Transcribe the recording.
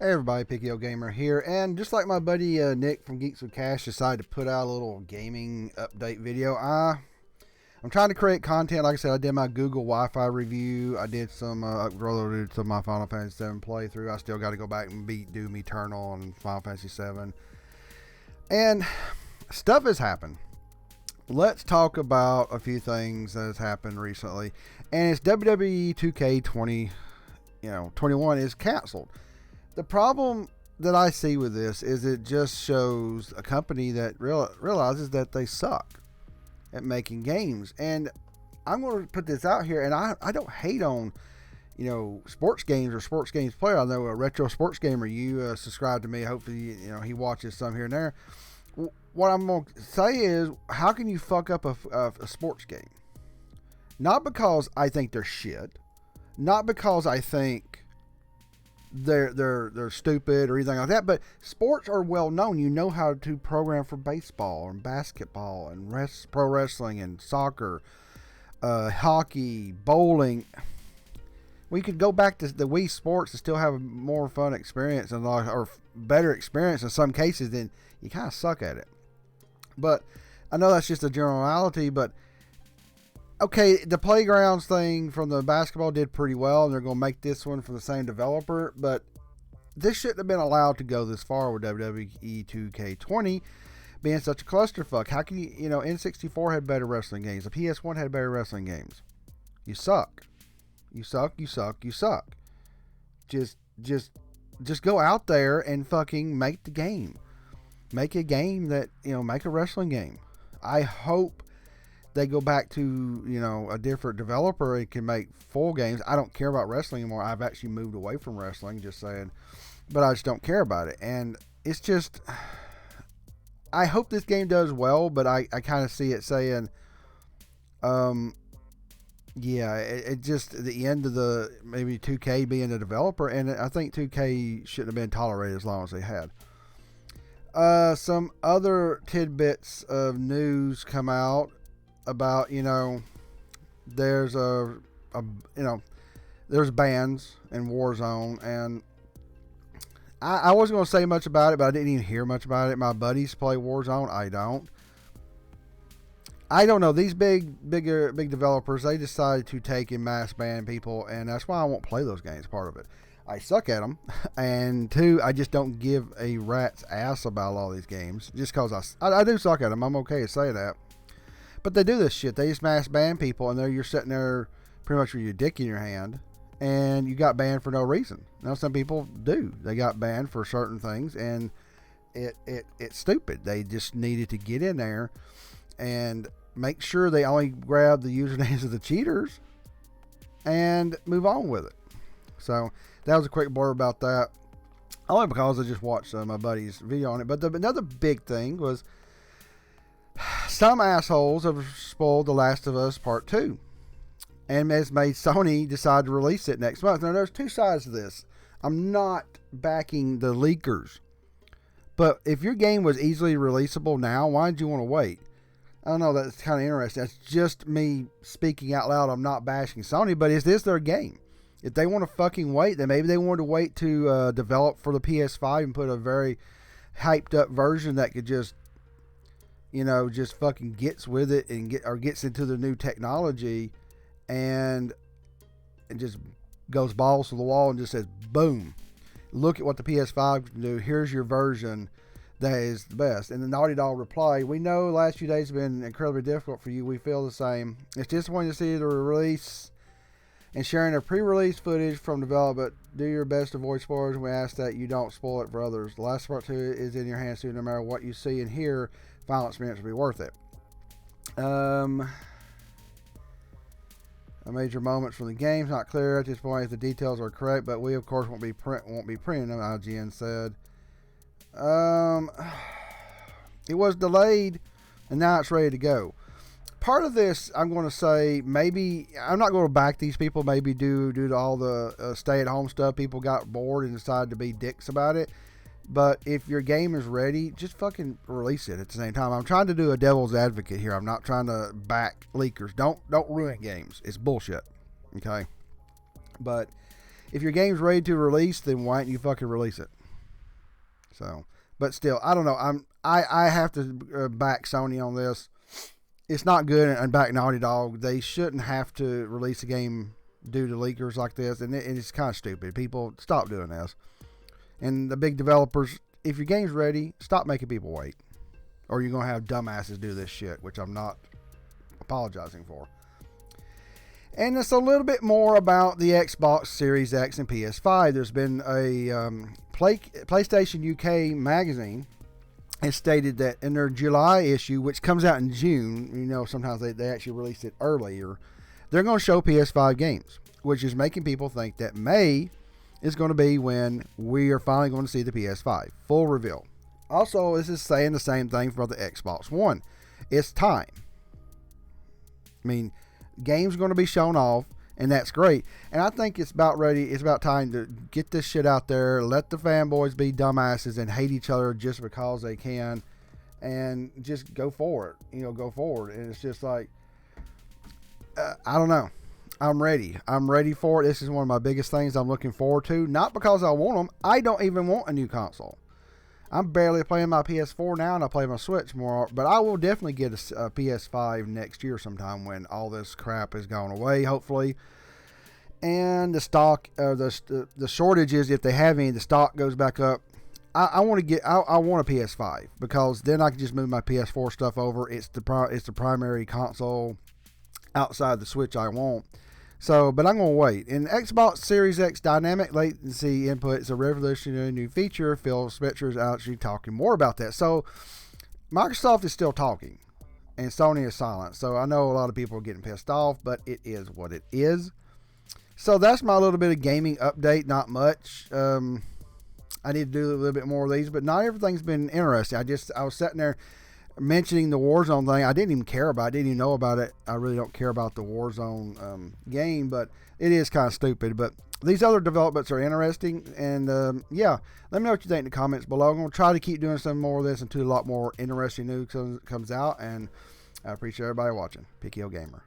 Hey everybody, Picky Gamer here, and just like my buddy Nick from Geeks with Cash decided to put out a little gaming update video, I'm trying to create content. Like I said, I did my Google Wi-Fi review. I did some uploaded to my Final Fantasy 7 playthrough. I still got to go back and beat Doom Eternal and Final Fantasy 7, and stuff has happened. Let's talk about a few things that has happened recently, and it's WWE 2K20, 21 is canceled. The problem that I see with this is it just shows a company that realizes that they suck at making games. And I'm going to put this out here, and I don't hate on, sports games or sports games player. I know a retro sports gamer, you subscribe to me. Hopefully, he watches some here and there. What I'm going to say is, how can you fuck up a sports game? Not because I think they're shit. Not because I think they're stupid or anything like that, but sports are well known. You know how to program for baseball and basketball and pro wrestling and soccer, hockey, bowling. We could go back to the Wii Sports and still have a more fun experience or better experience in some cases. Then you kind of suck at it. But I know that's just a generality, but okay, the Playgrounds thing from the basketball did pretty well, and they're going to make this one from the same developer, but this shouldn't have been allowed to go this far with WWE 2K20 being such a clusterfuck. How can you, N64 had better wrestling games. The PS1 had better wrestling games. You suck. You suck, you suck, you suck. Just go out there and fucking make the game. Make a game that, make a wrestling game. I hope they go back to, a different developer and can make full games. I don't care about wrestling anymore. I've actually moved away from wrestling, just saying. But I just don't care about it. And it's just, I hope this game does well, but I kind of see it saying, it just the end of the maybe 2K being a developer. And I think 2K shouldn't have been tolerated as long as they had. Some other tidbits of news come out about, there's there's bans in Warzone, and I wasn't going to say much about it, but I didn't even hear much about it. My buddies play Warzone. I don't know. These big developers, they decided to take and mass ban people, and that's why I won't play those games. Part of it, I suck at them, and two, I just don't give a rat's ass about all these games just because I do suck at them. I'm okay to say that. But they do this shit. They just mass ban people, and you're sitting there pretty much with your dick in your hand, and you got banned for no reason. Now, some people do. They got banned for certain things, and it's stupid. They just needed to get in there and make sure they only grab the usernames of the cheaters and move on with it. So that was a quick blurb about that. Only because I just watched my buddy's video on it. But another big thing was, some assholes have spoiled The Last of Us Part 2 and has made Sony decide to release it next month. Now, there's two sides to this. I'm not backing the leakers, but if your game was easily releasable now, why did you want to wait? I don't know, that's kind of interesting. That's just me speaking out loud. I'm not bashing Sony, but is this their game? If they want to fucking wait, then maybe they want to wait to develop for the PS5 and put a very hyped up version that could just just fucking gets with it and gets into the new technology and just goes balls to the wall and just says, boom, look at what the PS5 can do. Here's your version that is the best. And the Naughty Dog replied, we know the last few days have been incredibly difficult for you. We feel the same. It's disappointing to see the release and sharing a pre-release footage from development. Do your best to avoid spoilers. We ask that you don't spoil it for others. The last part 2 is in your hands too. No matter what you see and hear, final experience will be worth it. Major moments from the game's not clear at this point if the details are correct, but we of course won't be printing them. IGN said. It was delayed, and now it's ready to go. Part of this, I'm going to say, maybe I'm not going to back these people. Maybe due to all the stay-at-home stuff, people got bored and decided to be dicks about it. But if your game is ready, just fucking release it at the same time. I'm trying to do a devil's advocate here. I'm not trying to back leakers. Don't ruin games. It's bullshit. Okay? But if your game's ready to release, then why don't you fucking release it? So, but still, I don't know. I have to back Sony on this. It's not good, and back Naughty Dog. They shouldn't have to release a game due to leakers like this, and it's kind of stupid. People, stop doing this. And the big developers, if your game's ready, stop making people wait. Or you're going to have dumbasses do this shit, which I'm not apologizing for. And it's a little bit more about the Xbox Series X and PS5. There's been a PlayStation UK magazine has stated that in their July issue, which comes out in June, you know, sometimes they actually release it earlier, they're going to show PS5 games, which is making people think that May is going to be when we are finally going to see the PS5. Full reveal. Also, this is saying the same thing for the Xbox One. It's time. I mean, games are going to be shown off, and that's great. And I think it's about ready. It's about time to get this shit out there. Let the fanboys be dumbasses and hate each other just because they can, and just go for it. You know, go forward. And it's just like, I don't know. I'm ready. I'm ready for it. This is one of my biggest things I'm looking forward to. Not because I want them. I don't even want a new console. I'm barely playing my PS4 now, and I play my Switch more. But I will definitely get a PS5 next year sometime when all this crap is gone away, hopefully. And the stock, the shortages, if they have any, the stock goes back up. I want a PS5 because then I can just move my PS4 stuff over. It's the primary console outside the Switch I want. So, but I'm going to wait. In Xbox Series X dynamic latency input is a revolutionary new feature. Phil Spencer is actually talking more about that. So, Microsoft is still talking, and Sony is silent. So, I know a lot of people are getting pissed off, but it is what it is. So, that's my little bit of gaming update. Not much. I need to do a little bit more of these, but not everything's been interesting. I was sitting there mentioning the Warzone thing. I didn't even care about it. I didn't even know about it. I really don't care about the Warzone game, but it is kind of stupid. But these other developments are interesting, and yeah, let me know what you think in the comments below. I'm going to try to keep doing some more of this until a lot more interesting news comes out, and I appreciate everybody watching. PKO Gamer.